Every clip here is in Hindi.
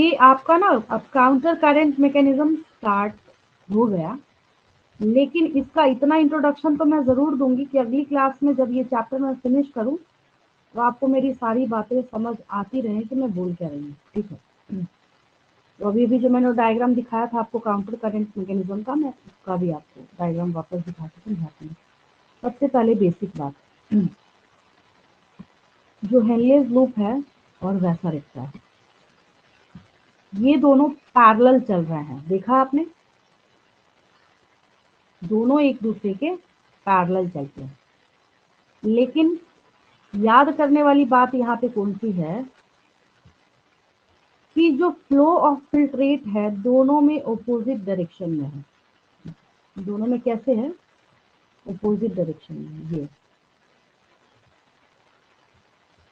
ये आपका ना अब काउंटर करंट मैकेनिज्म स्टार्ट हो गया, लेकिन इसका इतना इंट्रोडक्शन तो मैं ज़रूर दूंगी कि अगली क्लास में जब ये चैप्टर मैं फिनिश करूं तो आपको मेरी सारी बातें समझ आती रहे कि मैं बोल क्या रही हूँ। ठीक है, तो अभी भी जो मैंने डायग्राम दिखाया था आपको काउंटर करंट मैकेनिज्म का, मैं उसका भी आपको डायग्राम वापस दिखा के समझाती हूँ। सबसे पहले बेसिक बात, जो हेनलेज लूप है और वैसा रिक्ता है, ये दोनों पैरेलल चल रहे हैं। देखा आपने, दोनों एक दूसरे के पैरेलल चलते हैं। लेकिन याद करने वाली बात यहाँ पे कौन सी है कि जो फ्लो ऑफ फिल्ट्रेट है दोनों में ऑपोजिट डायरेक्शन में है। दोनों में कैसे है? ऑपोजिट डायरेक्शन में। ये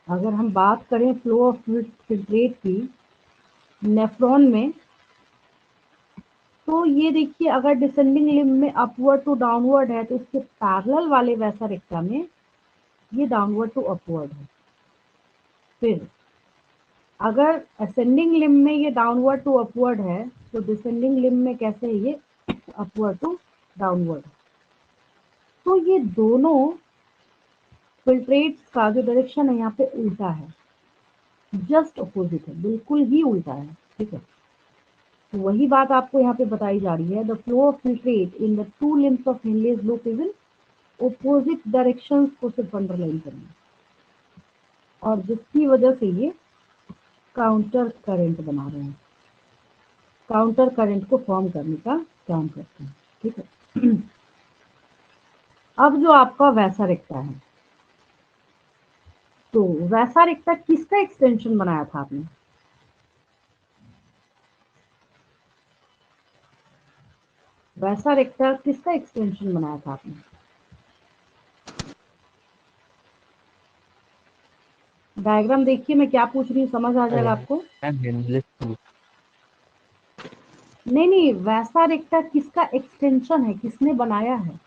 अगर हम बात करें फ्लो ऑफ फिल्ट्रेट की नेफ्रॉन में, तो ये देखिए अगर डिसेंडिंग लिम्ब में अपवर्ड टू डाउनवर्ड है तो इसके पैरेलल वाले वैसा रेक्टा में ये डाउनवर्ड टू अपवर्ड है। फिर अगर असेंडिंग लिम्ब में ये डाउनवर्ड टू अपवर्ड है तो डिसेंडिंग लिम्ब में कैसे है? ये अपवर्ड टू डाउनवर्ड। तो ये दोनों फिल्ट्रेट्स का जो डायरेक्शन है यहाँ पे उल्टा है, जस्ट अपोजिट है, बिल्कुल ही उल्टा है। ठीक है, तो वही बात आपको यहाँ पे बताई जा रही है। The flow of filtrate in the two limbs of Henle's loop is in opposite directions को सिर्फ अंडरलाइन करना, और जिसकी वजह से ये काउंटर करंट बना रहे हैं, काउंटर करंट को फॉर्म करने का काम करते हैं। ठीक है, अब जो आपका वैसा रेक्टा है, तो वैसा रेक्टा किसका एक्सटेंशन बनाया था आपने? वैसा रेक्टा किसका एक्सटेंशन बनाया था आपने? डायग्राम देखिए मैं क्या पूछ रही हूँ, समझ आ जाएगा आपको। नहीं, वैसा रेक्टा किसका एक्सटेंशन है, किसने बनाया है?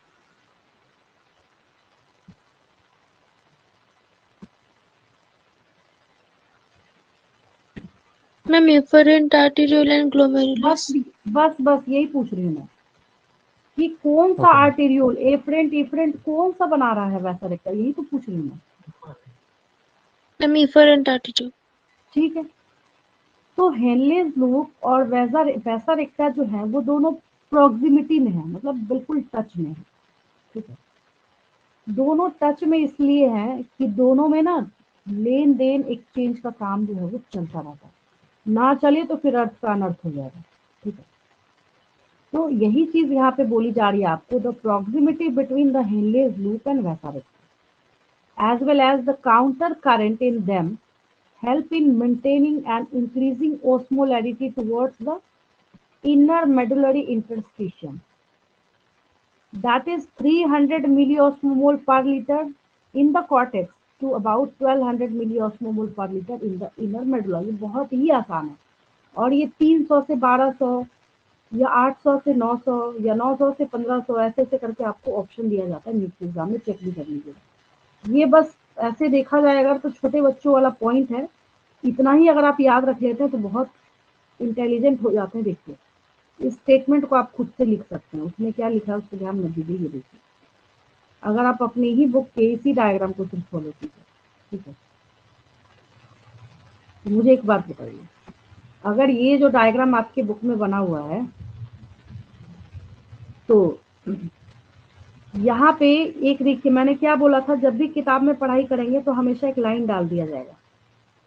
Ma'am efferent arteriole and glomerulus. बस यही पूछ रही हूँ मैं कि कौन सा आर्टेरियोल, एफरेंट कौन सा बना रहा है वैसा रेक्टा, यही तो पूछ रही हूँ मैं। Ma'am efferent arteriole. ठीक है, तो हेनलेज लूप और वैसा रेक्टा जो है वो दोनों प्रॉक्सिमिटी में है, मतलब बिल्कुल टच में है। ठीक है, दोनों टच में इसलिए है कि दोनों में ना लेन देन एक्सचेंज का काम जो है वो चलता रहता है, ना चले तो फिर अर्थ का अनर्थ हो जाएगा। ठीक है, तो यही चीज यहाँ पे बोली जा रही है आपको, the proximity between the Henle's loop and vasa recta as well as the counter current in them help in maintaining and increasing osmolarity towards the inner medullary interstitium. That is 300 milliosmol per liter in the cortex to about 1200 milliosmol per liter in the inner medulla. ये बहुत ही आसान है, और ये 300 से 1200 या 800 से 900 या 900 से 1500 ऐसे करके आपको ऑप्शन दिया जाता है नीट एग्जाम में, चेक भी कर लीजिएगा। ये बस ऐसे देखा जाएगा तो छोटे बच्चों वाला पॉइंट है, इतना ही अगर आप याद रख लेते हैं तो बहुत इंटेलिजेंट हो जाते हैं। देखिए इस स्टेटमेंट को आप खुद से लिख सकते हैं, उसमें क्या लिखा है उस पर ध्यान मत दीजिए। ये देखिए अगर आप अपनी ही बुक के इसी डायग्राम को सिर्फ फॉलो कीजिए। ठीक है, तो मुझे एक बात बताइए, अगर ये जो डायग्राम आपके बुक में बना हुआ है तो यहाँ पे एक देखिए मैंने क्या बोला था, जब भी किताब में पढ़ाई करेंगे तो हमेशा एक लाइन डाल दिया जाएगा।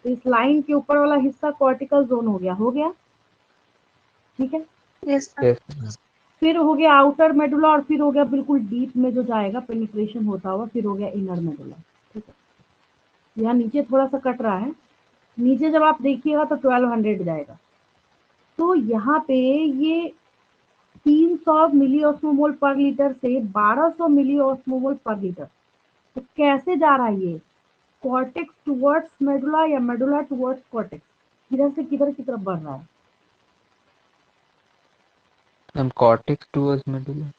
तो इस लाइन के ऊपर वाला हिस्सा कॉर्टिकल जोन हो गया। ठीक है, यस फिर हो गया आउटर मेडुला, और फिर हो गया बिल्कुल डीप में जो जाएगा पेनिट्रेशन होता हुआ, फिर हो गया इनर मेडुला। ठीक है, यहाँ नीचे थोड़ा सा कट रहा है, नीचे जब आप देखिएगा तो 1200 जाएगा। तो यहाँ पे ये 300 मिली ऑस्मोमोल पर लीटर से 1200 मिली ऑस्मोमोल पर लीटर, तो कैसे जा रहा है ये? कॉर्टेक्स टुवर्ड्स मेडुला या मेडुला टुवर्ड्स कॉर्टेक्स, किधर से किधर की तरफ बढ़ रहा है? Cortex towards medulla.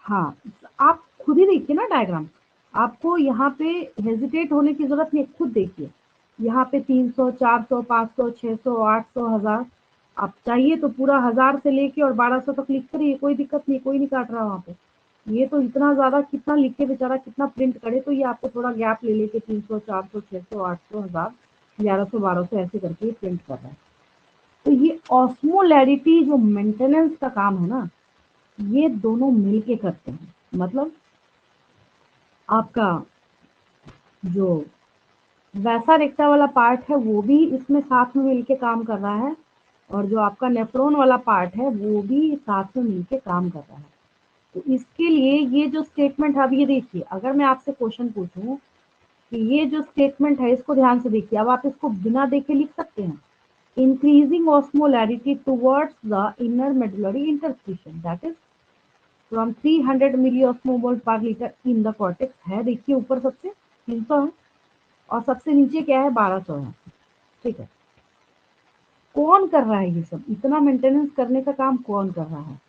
हाँ, आप खुद ही देखिए ना डायग्राम, आपको यहाँ पे हेजिटेट होने की जरूरत नहीं, खुद देखिए। यहाँ पे 300, 400, 500, 600, 800, 1000, आप चाहिए तो पूरा 1000 से लेके और 1200 तक लिख करिए, कोई दिक्कत नहीं, कोई नहीं काट रहा वहाँ पे। ये तो इतना ज्यादा कितना लिखे बेचारा, कितना प्रिंट करे, तो ये आपको थोड़ा गैप ले लेके 300, 400, 600, 800, 1000, 1100, 1200 ऐसे करके प्रिंट कर रहा है। तो ये ऑस्मोलैरिटी जो मेंटेनेंस का काम है ना, ये दोनों मिलके करते हैं। मतलब आपका जो वैसा रेक्टा वाला पार्ट है वो भी इसमें साथ में मिलके काम कर रहा है, और जो आपका नेफ्रॉन वाला पार्ट है वो भी साथ में मिलके काम कर रहा है। तो इसके लिए ये जो स्टेटमेंट, अब ये देखिए, अगर मैं आपसे क्वेश्चन पूछूं कि ये जो स्टेटमेंट है इसको ध्यान से देखिए, अब आप इसको बिना देखे लिख सकते हैं, increasing osmolarity towards the inner medullary interstitium that is from 300 milliosmole पर लीटर इन द कॉर्टेक्स है, देखिए ऊपर सबसे 300 है और सबसे नीचे क्या है, 1200 है। ठीक है, कौन कर रहा है ये सब, इतना मेंटेनेंस करने का काम कौन कर रहा है?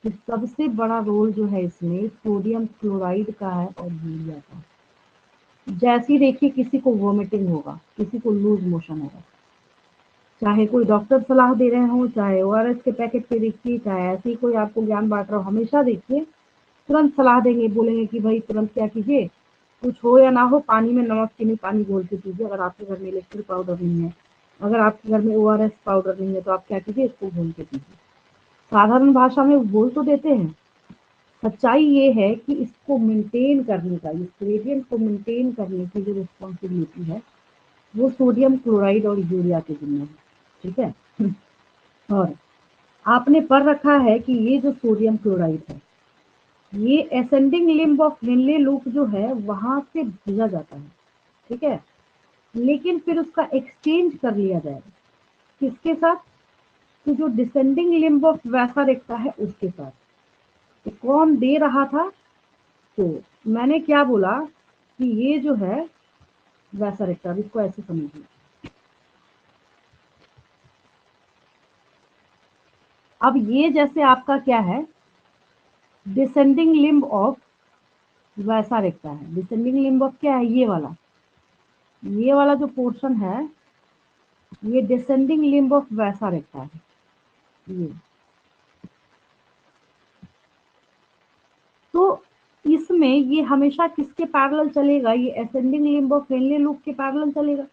तो सबसे बड़ा रोल जो है इसमें सोडियम क्लोराइड का है और यूरिया का। जैसे ही देखिए किसी को वोमिटिंग होगा, किसी को लूज मोशन होगा, चाहे कोई डॉक्टर सलाह दे रहे हो, चाहे ओआरएस के पैकेट पे देखिए, चाहे ऐसे ही कोई आपको ज्ञान बांट रहा हो, हमेशा देखिए तुरंत सलाह देंगे, बोलेंगे कि भाई तुरंत क्या कीजिए, कुछ हो या ना हो, पानी में नमक चीनी पानी घोल के पीजिए। अगर आपके घर में इलेक्ट्रिक पाउडर नहीं है, अगर आपके घर में ओआरएस पाउडर नहीं है, तो आप क्या कीजिए, इसको घोल के पीजिए। साधारण भाषा में बोल तो देते हैं, सच्चाई ये है कि इसको मेंटेन करने का, इस ग्रेडियंट को मेंटेन करने की जो रिस्पॉन्सिबिलिटी है वो सोडियम क्लोराइड और यूरिया के जिम्मे है। ठीक है, और आपने पढ़ रखा है कि ये जो सोडियम क्लोराइड है ये ascending limb of Henle loop जो है वहां से भेजा जाता है। ठीक है, लेकिन फिर उसका एक्सचेंज कर लिया जाएगा किसके साथ, तो जो डिसेंडिंग लिम्ब ऑफ वैसा रेक्टा है उसके साथ। तो कौन दे रहा था, तो मैंने क्या बोला कि ये जो है वैसा रेक्टा, इसको ऐसे समझिए, अब ये जैसे आपका क्या है, डिसेंडिंग लिम्ब ऑफ वैसा रेक्टा है। डिसेंडिंग लिम्ब ऑफ क्या है, ये वाला जो पोर्शन है ये डिसेंडिंग लिम्ब ऑफ वैसा रेक्टा है। ये तो इसमें ये हमेशा किसके पैरेलल चलेगा, ये ascending limb of Henle loop के पैरेलल चलेगा।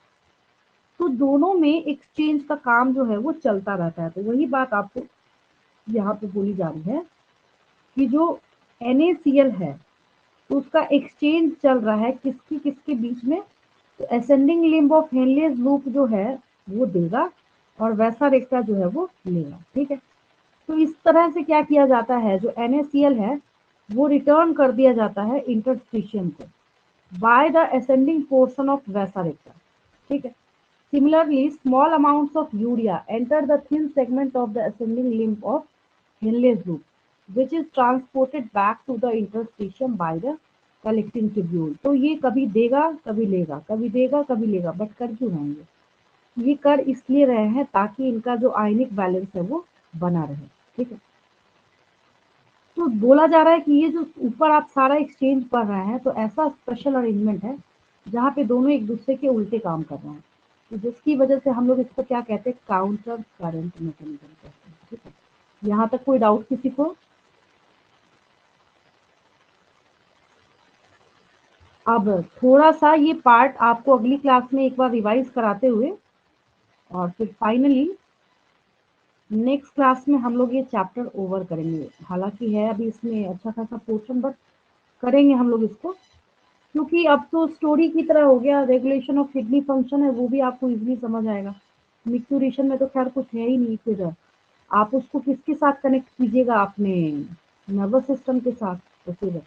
तो दोनों में एक्सचेंज का काम जो है वो चलता रहता है। तो वही बात आपको यहाँ पे बोली जा रही है कि जो NaCl है तो उसका एक्सचेंज चल रहा है किसकी किसके बीच में, तो ascending limb of Henle's loop जो है वो देगा और वैसा रेक्टा जो है वो लेगा। ठीक है, तो इस तरह से क्या किया जाता है, जो NaCl है वो रिटर्न कर दिया जाता है इंटरस्टिशियम को by the ascending portion of वैसा रेक्टा। ठीक है, similarly small amounts of urea enter the thin segment of the ascending limb of Henle's loop which is transported back to the interstitium by the collecting tubule। तो ये कभी देगा कभी लेगा, कभी देगा कभी लेगा, बट कर क्यों रहे हैं ये कर इसलिए रहे हैं ताकि इनका जो आयनिक बैलेंस है वो बना रहे। ठीक है, तो बोला जा रहा है कि ये जो ऊपर आप सारा एक्सचेंज कर रहे हैं तो ऐसा स्पेशल अरेंजमेंट है जहाँ पे दोनों एक दूसरे के उल्टे काम कर रहे हैं, तो जिसकी वजह से हम लोग इसको क्या कहते हैं, काउंटर करंट मैकेनिज्म कहते हैं। ठीक है, यहाँ तक कोई डाउट किसी को? अब थोड़ा सा ये पार्ट आपको अगली क्लास में एक बार रिवाइज कराते हुए और फिर फाइनली नेक्स्ट क्लास में हम लोग ये चैप्टर ओवर करेंगे। हालांकि है अभी इसमें अच्छा खासा पोर्शन, बट करेंगे हम लोग इसको, क्योंकि अब तो स्टोरी की तरह हो गया। रेगुलेशन ऑफ किडनी फंक्शन है वो भी आपको इजीली समझ आएगा। मिक्सुरेशन में तो खैर कुछ है ही नहीं, फिर आप उसको किसके साथ कनेक्ट कीजिएगा, अपने नर्वस सिस्टम के साथ, तो फिर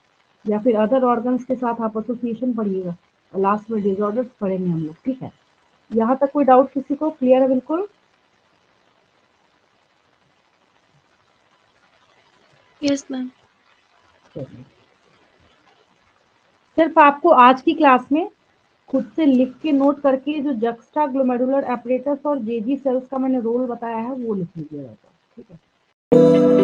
या फिर अदर ऑर्गन्स के साथ आप एसोसिएशन पढ़िएगा, और लास्ट में डिसऑर्डर्स पढ़ेंगे हम लोग। ठीक है, यहाँ तक कोई डाउट किसी को? क्लियर है बिल्कुल? Yes ma'am. सिर्फ आपको आज की क्लास में खुद से लिख के नोट करके जो जक्स्टा ग्लोमेरुलर एपरेटस और जेजी सेल्स का मैंने रोल बताया है वो लिख लीजिएगा। ठीक है।